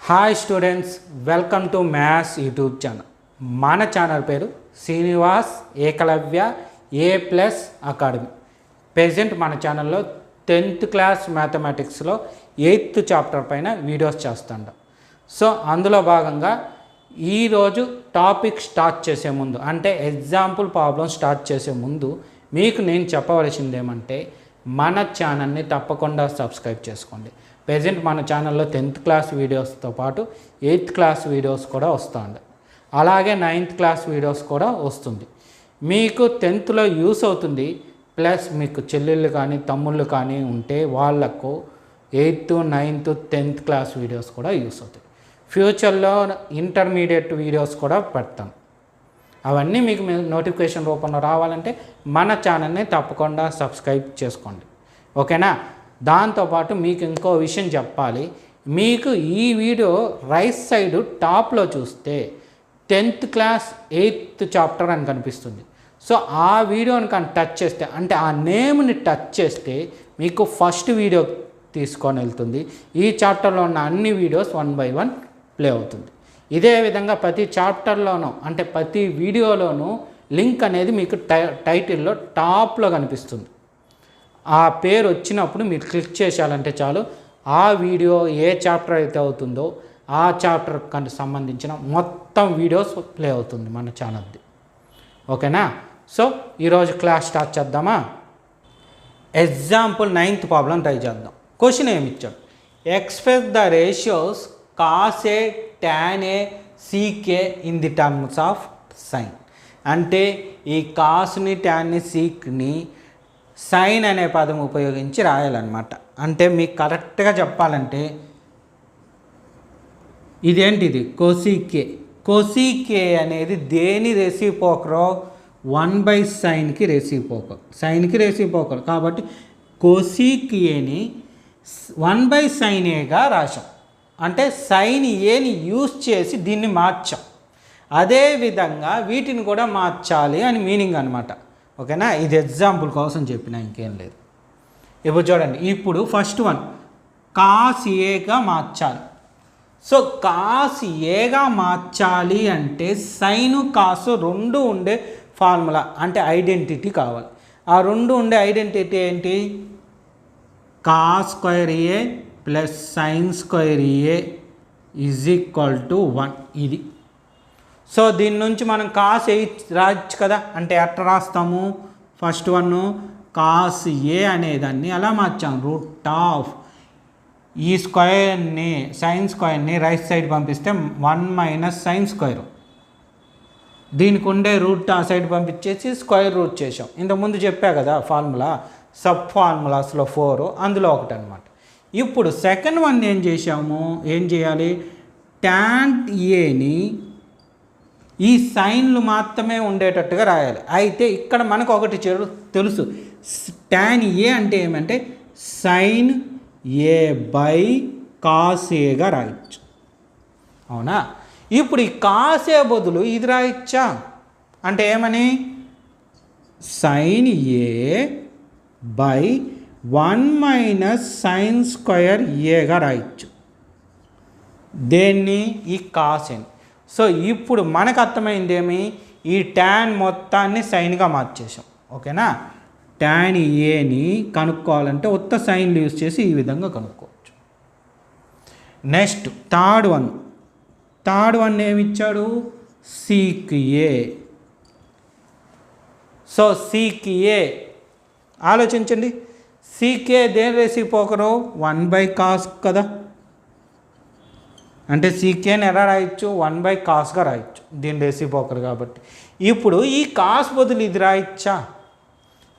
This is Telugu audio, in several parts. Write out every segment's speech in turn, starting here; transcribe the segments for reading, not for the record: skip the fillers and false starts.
Hi students, welcome to maths YouTube channel. మన ఛానల్ పేరు Srinivas Ekalavya A+ academy. Present మన ఛానల్లో 10th క్లాస్ మ్యాథమెటిక్స్లో 8th చాప్టర్ పైన వీడియోస్ చేస్తుంటాం. సో అందులో భాగంగా ఈరోజు టాపిక్ స్టార్ట్ చేసే ముందు, అంటే ఎగ్జాంపుల్ ప్రాబ్లం స్టార్ట్ చేసే ముందు మీకు నేను చెప్పవలసింది ఏమంటే, మన ఛానల్ని తప్పకుండా సబ్స్క్రైబ్ చేసుకోండి. ప్రెజెంట్ మన ఛానల్లో 10th క్లాస్ వీడియోస్తో పాటు 8th క్లాస్ వీడియోస్ కూడా వస్తుంది. అలాగే 9th క్లాస్ వీడియోస్ కూడా వస్తుంది. మీకు 10thలో యూస్ అవుతుంది. ప్లస్ మీకు చెల్లెళ్ళు కానీ తమ్ముళ్ళు కానీ ఉంటే వాళ్ళకు 8th, 9th, 10th class videos కూడా యూస్ అవుతాయి. ఫ్యూచర్లో ఇంటర్మీడియట్ వీడియోస్ కూడా పెడతాం. అవన్నీ మీకు నోటిఫికేషన్ రూపంలో రావాలంటే మన ఛానల్ని తప్పకుండా సబ్స్క్రైబ్ చేసుకోండి, ఓకేనా? దాంతోపాటు మీకు ఇంకో విషయం చెప్పాలి. మీకు ఈ వీడియో రైట్ సైడ్ టాప్లో చూస్తే 10th క్లాస్ 8th చాప్టర్ అని కనిపిస్తుంది. సో ఆ వీడియోని కానీ టచ్ చేస్తే, అంటే ఆ నేమ్ని టచ్ చేస్తే మీకు ఫస్ట్ వీడియో తీసుకొని వెళ్తుంది. ఈ చాప్టర్లో ఉన్న అన్ని వీడియోస్ 1 by 1 ప్లే అవుతుంది. ఇదే విధంగా ప్రతి చాప్టర్లోనూ, అంటే ప్రతి వీడియోలోనూ లింక్ అనేది మీకు టైటిల్లో టాప్లో కనిపిస్తుంది. ఆ పేరు వచ్చినప్పుడు మీరు క్లిక్ చేశారంటే చాలు, ఆ వీడియో ఏ చాప్టర్ అయితే అవుతుందో ఆ చాప్టర్ కంటే సంబంధించిన మొత్తం వీడియోస్ ప్లే అవుతుంది మన ఛానల్ది, ఓకేనా? సో ఈరోజు క్లాస్ స్టార్ట్ చేద్దామా? ఎగ్జాంపుల్ 9th ప్రాబ్లం ట్రై చేద్దాం. క్వశ్చన్ ఏమి ఇచ్చాడు? Express the ratios cos A, tan A, sec A in the terms of sine. అంటే ఈ కాస్ని, ట్యాన్ని, సీక్ని సైన్ అనే పదం ఉపయోగించి రాయాలన్నమాట. అంటే మీకు కరెక్ట్గా చెప్పాలంటే ఇదేంటిది? కొసీకే. కొసీకే అనేది దేని రెసిప్రోకల్? 1/sin reciprocal. సైన్కి రెసిప్రోకల్ కాబట్టి కొసీకేని 1/sin Aగా రాశాం. అంటే సైన్ ఏని యూజ్ చేసి దీన్ని మార్చాం. అదేవిధంగా వీటిని కూడా మార్చాలి అని మీనింగ్ అనమాట, ఓకేనా? ఇది ఎగ్జాంపుల్ కోసం చెప్పిన, ఇంకేం లేదు. ఇప్పుడు చూడండి, ఇప్పుడు ఫస్ట్ వన్ కాస్ ఏగా మార్చాలి. సో కాస్ ఏగా మార్చాలి అంటే సైను కాసు రెండు ఉండే ఫార్ములా, అంటే ఐడెంటిటీ కావాలి. ఆ రెండు ఉండే ఐడెంటిటీ ఏంటి? Cos square A plus sign square A is equal to 1. ఇది. సో దీని నుంచి మనం కాస్ ఏ రాయచ్చు కదా. అంటే ఎట్లా రాస్తాము? ఫస్ట్ వన్ కాస్ ఏ అనేదాన్ని అలా మార్చాం. రూట్ ఆఫ్ ఈ స్క్వేర్ని, సైన్ స్క్వేర్ని రైట్ సైడ్ పంపిస్తే 1 - sin స్క్వేర్. దీనికి ఉండే రూట్ ఆ సైడ్ పంపించేసి స్క్వేర్ రూట్ చేసాం. ఇంతకుముందు చెప్పా కదా ఫార్ములా, సబ్ ఫార్ములాస్లో 4, అందులో ఒకటి అనమాట. ఇప్పుడు సెకండ్ వన్ ఏం చేసాము? ఏం చేయాలి? ట్యాన్ ఏని ఈ సైన్లు మాత్రమే ఉండేటట్టుగా రాయాలి. అయితే ఇక్కడ మనకు ఒకటి తెలుసు, ట్యాన్ ఏ అంటే ఏమంటే సైన్ ఏ బై కాస్ ఏగా రాయచ్చు, అవునా? ఇప్పుడు ఈ కాస్ ఏ బదులు ఇది రాయచ్చా? అంటే ఏమని? Sine A by 1 - sin square ఏగా రాయచ్చు. దేన్ని? ఈ కాస్ ఏని. సో ఇప్పుడు మనకు అర్థమైంది ఏమి? ఈ ట్యాన్ మొత్తాన్ని సైన్గా మార్చేసాం, ఓకేనా? ట్యాన్ ఏని కనుక్కోవాలంటే ఉత్త సైన్లు యూజ్ చేసి ఈ విధంగా కనుక్కోవచ్చు. నెక్స్ట్ థర్డ్ వన్ ఏమిచ్చాడు? Sec A. So sec A ఆలోచించండి. సీకే దేని రెసిప్రోకల్? 1/cos కదా. అంటే సీకేని ఎలా రాయొచ్చు? 1/cosగా రాయొచ్చు, దీని రెసిప్రోకల్ కాబట్టి. ఇప్పుడు ఈ కాస్ బదులు ఇది రాయచ్చా?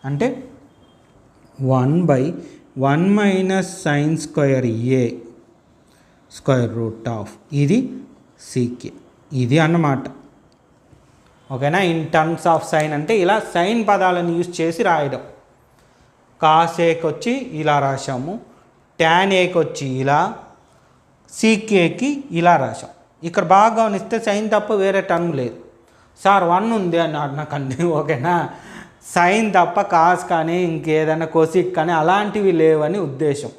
అంటే 1/1 - sin square A square root of ఇది సీకే. ఇది అన్నమాట, ఓకేనా? ఇన్ టర్మ్స్ ఆఫ్ సైన్ అంటే ఇలా సైన్ పదాలను యూజ్ చేసి రాయడం. కాస్ ఏకి వచ్చి ఇలా రాసాము, ట్యాన్ ఏకి వచ్చి ఇలా, సీకేకి ఇలా రాసాం. ఇక్కడ బాగా గమనిస్తే సైన్ తప్ప వేరే టర్మ్ లేదు. సార్ 1 ఉంది అని అడగకండి, ఓకేనా? సైన్ తప్ప కాస్ కానీ ఇంకేదైనా కోసిక్ కానీ అలాంటివి లేవని ఉద్దేశం,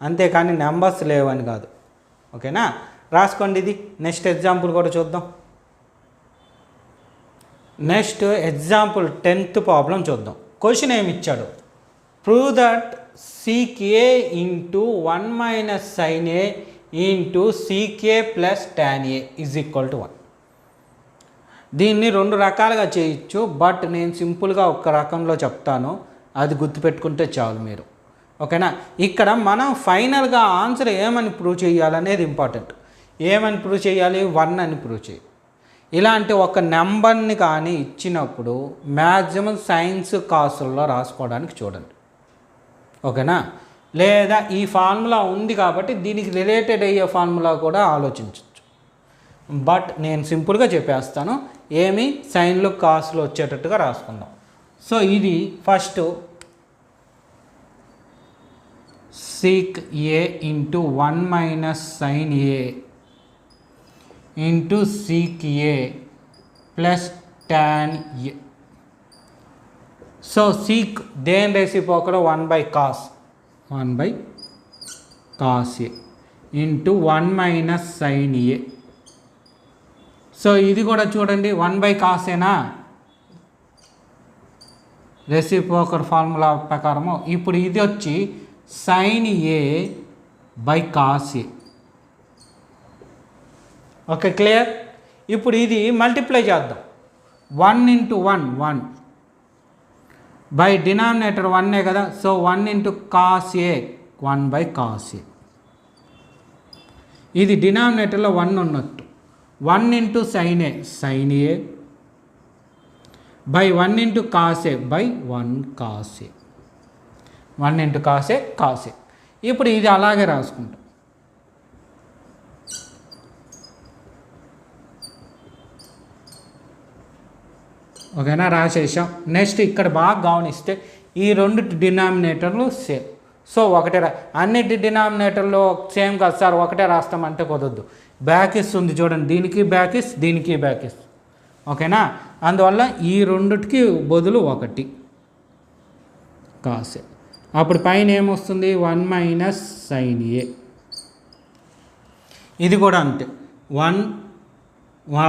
అంతేకాని నెంబర్స్ లేవని కాదు, ఓకేనా? రాసుకోండి ఇది. నెక్స్ట్ ఎగ్జాంపుల్ కూడా చూద్దాం. నెక్స్ట్ ఎగ్జాంపుల్ 10th ప్రాబ్లం చూద్దాం. క్వశ్చన్ ఏమి ఇచ్చాడు, prove that sec A into 1 minus sine A into sec A plus tan A is equal to 1. దీన్ని 2 రకాలుగా చేయొచ్చు, బట్ నేను సింపుల్గా ఒక రకంలో చెప్తాను, అది గుర్తుపెట్టుకుంటే చాలు మీరు. ఓకేనా. ఇక్కడ మనం ఫైనల్గా ఆన్సర్ ఏమని ప్రూవ్ చేయాలనేది ఇంపార్టెంట్. ఏమని ప్రూవ్ చేయాలి, 1 అని ప్రూవ్ చేయాలి. ఇలాంటి ఒక నెంబర్ని కానీ ఇచ్చినప్పుడు మ్యాక్సిమం సైన్స్ కాసుల్లో రాసుకోవడానికి చూడండి. ఓకేనా. లేదా ఈ ఫార్ములా ఉంది కాబట్టి దీనికి రిలేటెడ్ అయ్యే ఫార్ములా కూడా ఆలోచించవచ్చు, బట్ నేను సింపుల్గా చెప్పేస్తాను. ఏమి సైన్లు కాసులు వచ్చేటట్టుగా రాసుకుందాం. సో ఇది first seek A into 1 minus sine A into sec A plus tan A. So seek దేని reciprocal 1/cos A into 1 minus sine A. సో ఇది కూడా చూడండి 1/cos ఏనా రెసిప్రోకల్ ఫార్ములా ప్రకారము. ఇప్పుడు ఇది వచ్చి sine A by cos A. Okay, clear. ఇప్పుడు ఇది మల్టిప్లై చేద్దాం. 1 ఇంటూ 1 బై డినామినేటర్ 1 కదా. So 1 into cos A 1/cos ఏ. ఇది డినామినేటర్లో 1 ఉన్నట్టు. 1 into sine A by 1 into cos A by 1 cos A. 1 into cos A. ఇప్పుడు ఇది అలాగే రాసుకుంటాం. ఓకేనా, రాసేసాం. నెక్స్ట్ ఇక్కడ బాగా గమనిస్తే ఈ 2 డినామినేటర్లు సేమ్. సో ఒకటే అన్నిటి డినామినేటర్లో సేమ్ కాదు సార్ ఒకటే రాస్తామంటే కుదరదు. బ్యాకిస్ ఉంది చూడండి, దీనికి బ్యాకిస్ దీనికి బ్యాకిస్. ఓకేనా. అందువల్ల ఈ 2కి బదులు 1 కాసే. అప్పుడు పైన ఏమొస్తుంది 1 మైనస్ సైన్ ఏ. ఇది కూడా అంతే, 1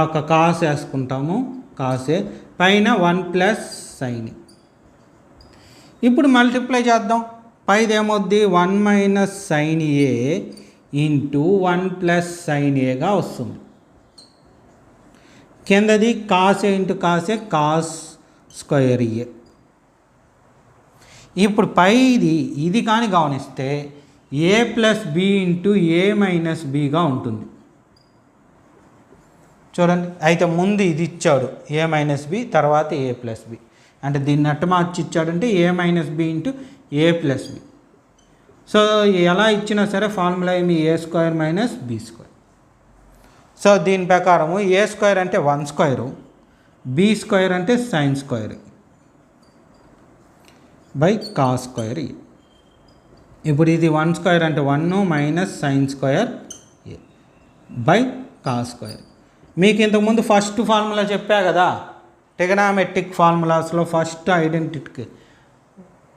ఒక కాస్ వేసుకుంటాము కాసే, పైన 1 ప్లస్ సైన్. ఇప్పుడు మల్టిప్లై చేద్దాం. పైది ఏమొద్ది 1 minus sine A into 1 plus sign ఏగా వస్తుంది. కిందది కాసే ఇంటూ కాసే కాస్ స్క్వేర్ ఏ. ఇప్పుడు పైది ఇది కానీ గమనిస్తే ఏ ప్లస్ బి ఇంటూ ఏ మైనస్ బిగా ఉంటుంది చూడండి. అయితే ముందు ఇది ఇచ్చాడు ఏ మైనస్ బి, తర్వాత ఏ ప్లస్ బి. అంటే దీన్ని అట్ట మార్చి ఇచ్చాడంటే A minus B into A plus B. So ఎలా ఇచ్చినా సరే ఫార్ములా ఏమి A square minus B square. So దీని ప్రకారము ఏ స్క్వేర్ అంటే 1 స్క్వేరు, బి స్క్వేర్ అంటే sine square by cos square A. ఇప్పుడు ఇది 1 స్క్వేర్ అంటే 1 minus sine square A by cos square. మీకు ఇంతకుముందు ఫస్ట్ ఫార్ములా చెప్పా కదా, ట్రిగనామెట్రిక్ ఫార్ములాస్లో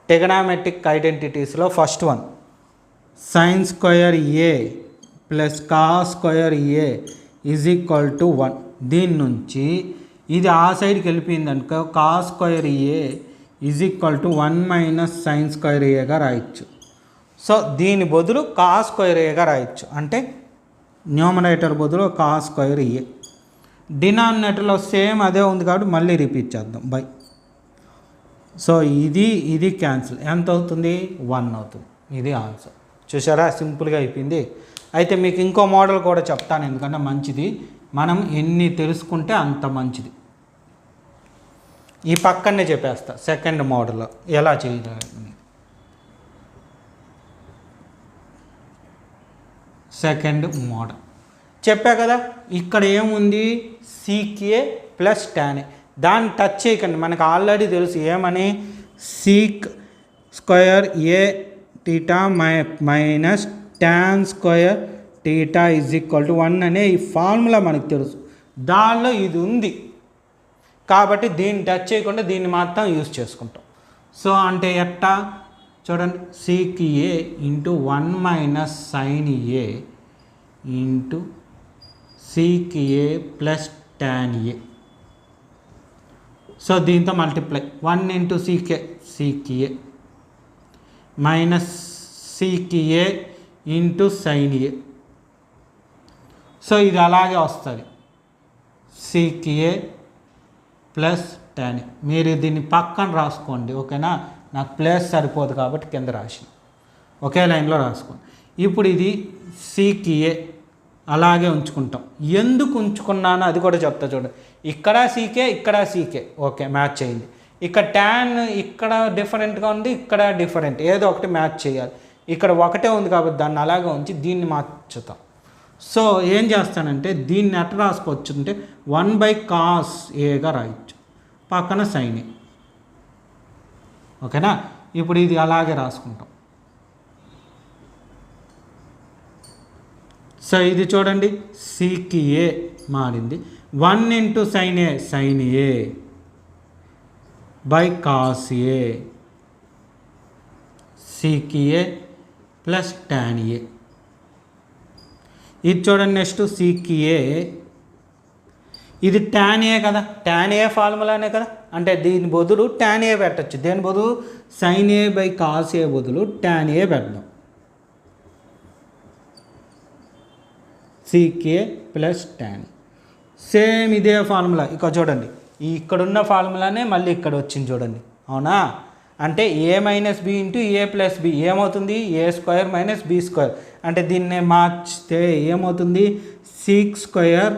ట్రిగనామెట్రిక్ ఐడెంటిటీస్లో first one sine square A plus cos square A is equal to 1. దీని నుంచి ఇది ఆ సైడ్కి వెళ్ళిపోయింది అనుకో, cos square A is equal to 1 minus sine square ఏగా రాయొచ్చు. సో దీని బదులు కాస్ స్క్వేర్ ఏగా రాయొచ్చు, అంటే న్యూమరేటర్ బదులు కాస్ స్క్వేర్ ఏ. డినామినేటర్లో సేమ్ అదే ఉంది కాబట్టి మళ్ళీ రిపీట్ చేద్దాం బై. సో ఇది క్యాన్సిల్, ఎంత అవుతుంది 1 అవుతుంది. ఇది ఆన్సర్. చూసారా, సింపుల్గా అయిపోయింది. అయితే మీకు ఇంకో మోడల్ కూడా చెప్తాను, ఎందుకంటే మంచిది, మనం ఎన్ని తెలుసుకుంటే అంత మంచిది. ఈ పక్కనే చెప్పేస్తా సెకండ్ మోడల్ ఎలా చేయాలి. సెకండ్ మోడల్ చెప్పా కదా, ఇక్కడ ఏముంది సీకే ప్లస్ టాన్ ఏ. దాన్ని టచ్ చేయకండి, మనకు ఆల్రెడీ తెలుసు ఏమని, seek square A theta minus tan square theta is equal to 1 అనే ఈ ఫార్ములా మనకు తెలుసు. దానిలో ఇది ఉంది కాబట్టి దీన్ని టచ్ చేయకుండా దీన్ని మాత్రం యూజ్ చేసుకుంటాం. సో అంటే ఎట్టా చూడండి, sec A into 1 minus sine A into సీకి A plus tan A. So దీంతో మల్టిప్లై 1 ఇంటూ సీకి ఏ మైనస్ సీకి ఏ ఇంటూ సైన్ ఏ. సో ఇది అలాగే వస్తుంది, సీకి ఏ ప్లస్ ట్యాన్ ఏ. మీరు దీన్ని పక్కన రాసుకోండి, ఓకేనా. నాకు ప్లేస్ సరిపోదు కాబట్టి కింద రాసిన, ఒకే లైన్లో రాసుకోండి. ఇప్పుడు ఇది సీకి ఏ అలాగే ఉంచుకుంటాం. ఎందుకు ఉంచుకున్నానో అది కూడా చెప్తా చూడండి. ఇక్కడ సీకే, ఇక్కడ సీకే, ఓకే మ్యాచ్ అయింది. ఇక్కడ ట్యాన్ ఇక్కడ డిఫరెంట్గా ఉంది, ఇక్కడ డిఫరెంట్, ఏదో ఒకటి మ్యాచ్ చేయాలి. ఇక్కడ ఒకటే ఉంది కాబట్టి దాన్ని అలాగే ఉంచి దీన్ని మార్చుతాం. సో ఏం చేస్తానంటే దీన్ని ఎట్లా రాసుకోవచ్చు అంటే 1/cos ఏగా రాయొచ్చు, పక్కన సైన్ ఏ, ఓకేనా. ఇప్పుడు ఇది అలాగే రాసుకుంటాం. సో ఇది చూడండి, సీకి ఏ మారింది, 1 into sine A by cos A, సీకి ఏ ప్లస్ ట్యాన్ ఏ. ఇది చూడండి నెక్స్ట్ సీకి ఏ, ఇది ట్యాన్ ఏ కదా, ట్యాన్ ఏ ఫార్ములానే కదా, అంటే దీని బదులు ట్యాన్ ఏ పెట్టచ్చు. దేని బదులు sine A by cos A బదులు ట్యాన్ ఏ పెడదాం. సీకే ప్లస్ ట్యాన్, సేమ్ ఇదే ఫార్ములా. ఇక చూడండి, ఇక్కడున్న ఫార్ములానే మళ్ళీ ఇక్కడ వచ్చింది చూడండి, అవునా. అంటే ఏ minus B into A plus B ఏమవుతుంది, ఏ స్క్వేర్ మైనస్ బి స్క్వేర్. అంటే దీన్ని మార్చితే ఏమవుతుంది, సీక్ స్క్వేర్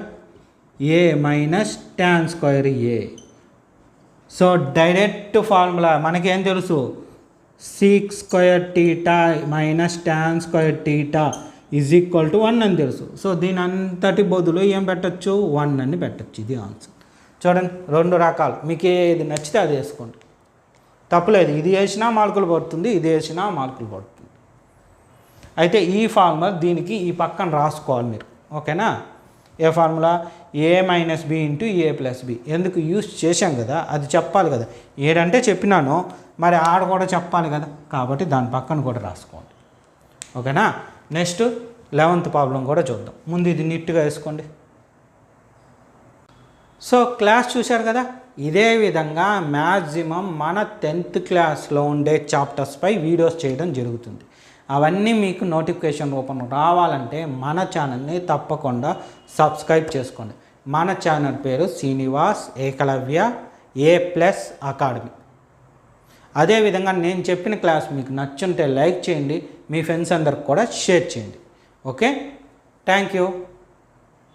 ఏ మైనస్ ట్యాన్ స్క్వేర్ ఏ. సో డైరెక్ట్ ఫార్ములా మనకేం తెలుసు, seek square theta minus tan square theta is equal to 1 అని తెలుసు. సో దీని అంతటి బదులు ఏం పెట్టచ్చు, 1 అని పెట్టచ్చు. ఇది ఆన్సర్. చూడండి, 2 రకాలు, మీకు ఏది నచ్చితే అది వేసుకోండి, తప్పులేదు. ఇది వేసినా మార్కులు పడుతుంది, ఇది వేసినా మార్కులు పడుతుంది. అయితే ఈ ఫార్ములా దీనికి ఈ పక్కన రాసుకోవాలి మీరు, ఓకేనా. ఏ formula, A minus B into A plus B. ఎందుకు యూస్ చేశాం కదా, అది చెప్పాలి కదా. ఏడంటే చెప్పినాను, మరి ఆడ కూడా చెప్పాలి కదా, కాబట్టి దాని పక్కన కూడా రాసుకోండి, ఓకేనా. నెక్స్ట్ 11th ప్రాబ్లం కూడా చూద్దాం. ముందు ఇది నీట్గా వేసుకోండి. సో క్లాస్ చూశారు కదా, ఇదే విధంగా మ్యాక్సిమం మన 10th క్లాస్లో ఉండే చాప్టర్స్పై వీడియోస్ చేయడం జరుగుతుంది. అవన్నీ మీకు నోటిఫికేషన్ రూపంలో రావాలంటే మన ఛానల్ని తప్పకుండా సబ్స్క్రైబ్ చేసుకోండి. మన ఛానల్ పేరు శ్రీనివాస్ ఏకలవ్య A+ అకాడమీ. అదేవిధంగా నేను చెప్పిన క్లాస్ మీకు నచ్చుంటే లైక్ చేయండి, మీ ఫ్రెండ్స్ అందరికి కూడా షేర్ చేయండి. Okay, thank you.